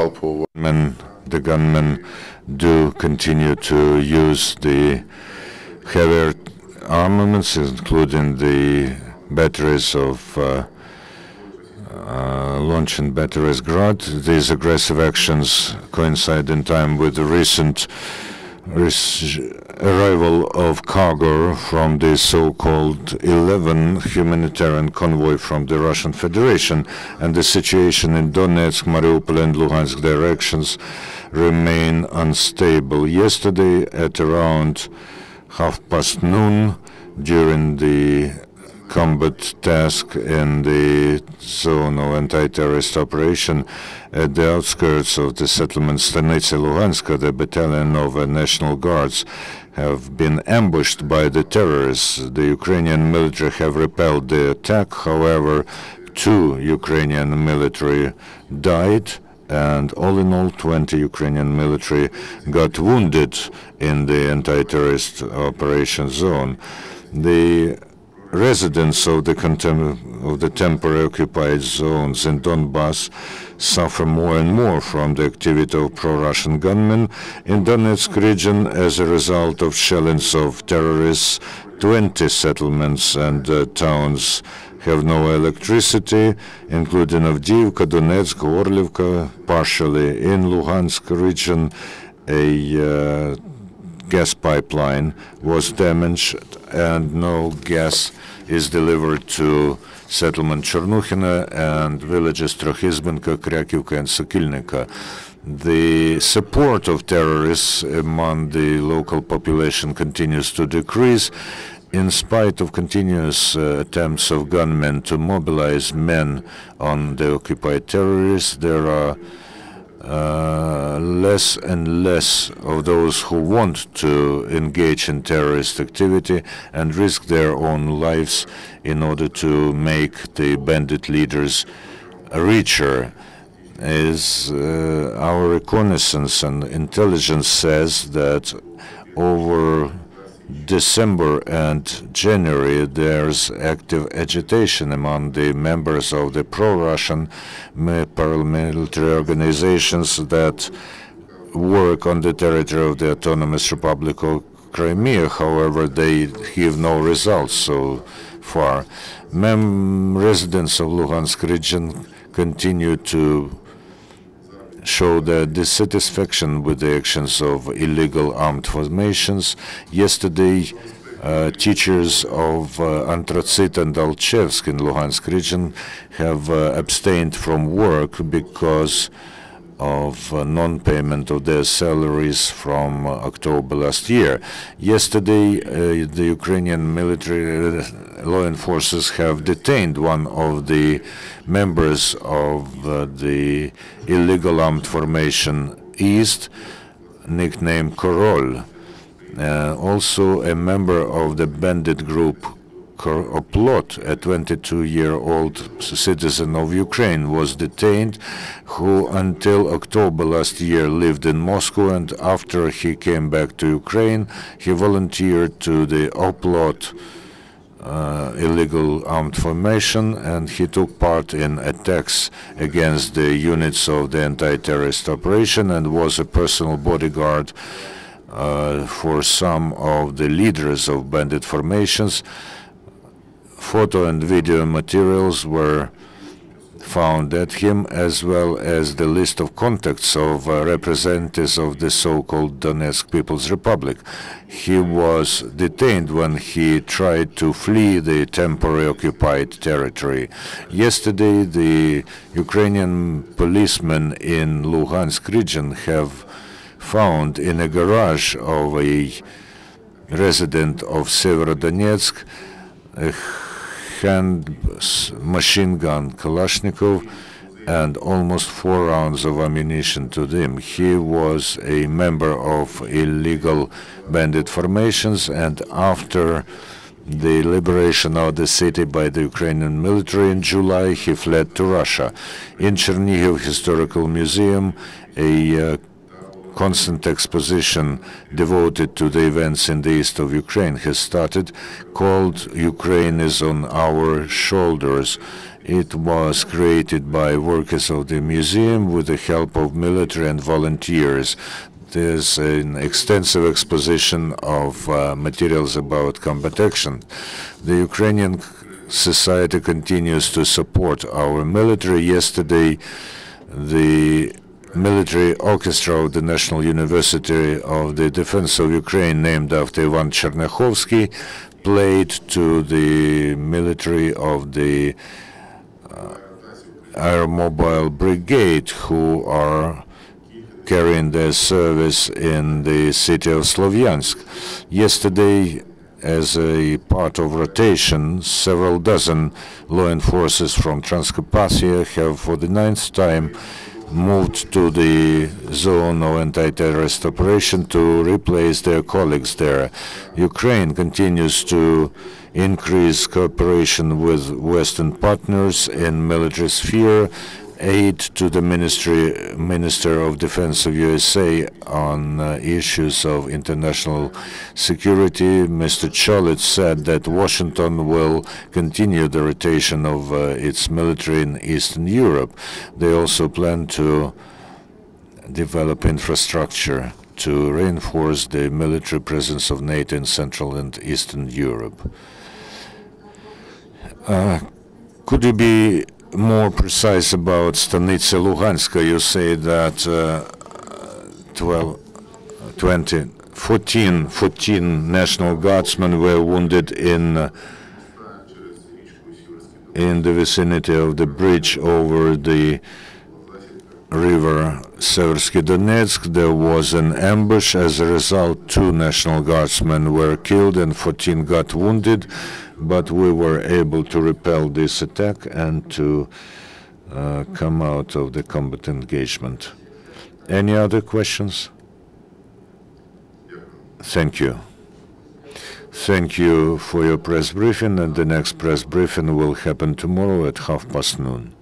The gunmen do continue to use the heavier armaments, including the batteries of launching batteries Grad. These aggressive actions coincide in time with the recent arrival of cargo from the so-called 11 humanitarian convoy from the Russian Federation, and the situation in Donetsk, Mariupol and Luhansk directions remain unstable. Yesterday at around noon, during the combat task in the zone of anti-terrorist operation at the outskirts of the settlement Stanitsa Luhanska, the battalion of National Guards have been ambushed by the terrorists. The Ukrainian military have repelled the attack. However, 2 Ukrainian military died, and all in all 20 Ukrainian military got wounded in the anti-terrorist operation zone. The residents of the temporary occupied zones in Donbass suffer more and more from the activity of pro-Russian gunmen. In Donetsk region, as a result of shellings of terrorists, 20 settlements and towns have no electricity, including Avdiivka, Donetsk, Orlivka. Partially in Luhansk region, a gas pipeline was damaged and no gas is delivered to settlement Chernukhina and villages Trokhizbenka, Kryakivka and Sokilnivka. The support of terrorists among the local population continues to decrease. In spite of continuous attempts of gunmen to mobilize men on the occupied territories, there are less and less of those who want to engage in terrorist activity and risk their own lives in order to make the bandit leaders richer. As our reconnaissance and intelligence says that over December and January, there's active agitation among the members of the pro-Russian paramilitary organizations that work on the territory of the Autonomous Republic of Crimea. However, they give no results so far. Residents of Luhansk region continue to show their dissatisfaction with the actions of illegal armed formations. Yesterday, teachers of Antracit and Alchevsk in Luhansk region have abstained from work because of non-payment of their salaries from October last year. Yesterday, the Ukrainian military law enforcers have detained one of the members of the illegal armed formation East, nicknamed Korol. Also a member of the bandit group Oplot, a 22-year-old citizen of Ukraine, was detained, who until October last year lived in Moscow, and after he came back to Ukraine, he volunteered to the Oplot illegal armed formation, and he took part in attacks against the units of the anti-terrorist operation and was a personal bodyguard for some of the leaders of bandit formations. Photo and video materials were found at him, as well as the list of contacts of representatives of the so-called Donetsk People's Republic. He was detained when he tried to flee the temporarily occupied territory. Yesterday, the Ukrainian policemen in Luhansk region have found in a garage of a resident of Severodonetsk a machine gun Kalashnikov and almost 4 rounds of ammunition to them. He was a member of illegal bandit formations, and after the liberation of the city by the Ukrainian military in July, he fled to Russia. In Chernihiv Historical Museum, a constant exposition devoted to the events in the east of Ukraine has started, called Ukraine is on Our Shoulders. It was created by workers of the museum with the help of military and volunteers. There's an extensive exposition of materials about combat action. The Ukrainian society continues to support our military. Yesterday, the military orchestra of the National University of the Defense of Ukraine, named after Ivan Chernyakhovsky, played to the military of the Aeromobile Brigade, who are carrying their service in the city of Slovyansk. Yesterday, as a part of rotation, several dozen law enforcers from Transcarpathia have for the 9th time moved to the zone of anti-terrorist operation to replace their colleagues there. Ukraine continues to increase cooperation with Western partners in military sphere, aid to the Minister of Defense of USA on issues of international security. Mr. Chollet said that Washington will continue the rotation of its military in Eastern Europe. They also plan to develop infrastructure to reinforce the military presence of NATO in Central and Eastern Europe. Could you be more precise about Stanitsa Luhanska? You say that 14 National Guardsmen were wounded in the vicinity of the bridge over the river Seversky Donetsk. There was an ambush. As a result, 2 National Guardsmen were killed and 14 got wounded, but we were able to repel this attack and to come out of the combat engagement. Any other questions? Thank you. Thank you for your press briefing, and the next press briefing will happen tomorrow at 12:30 noon.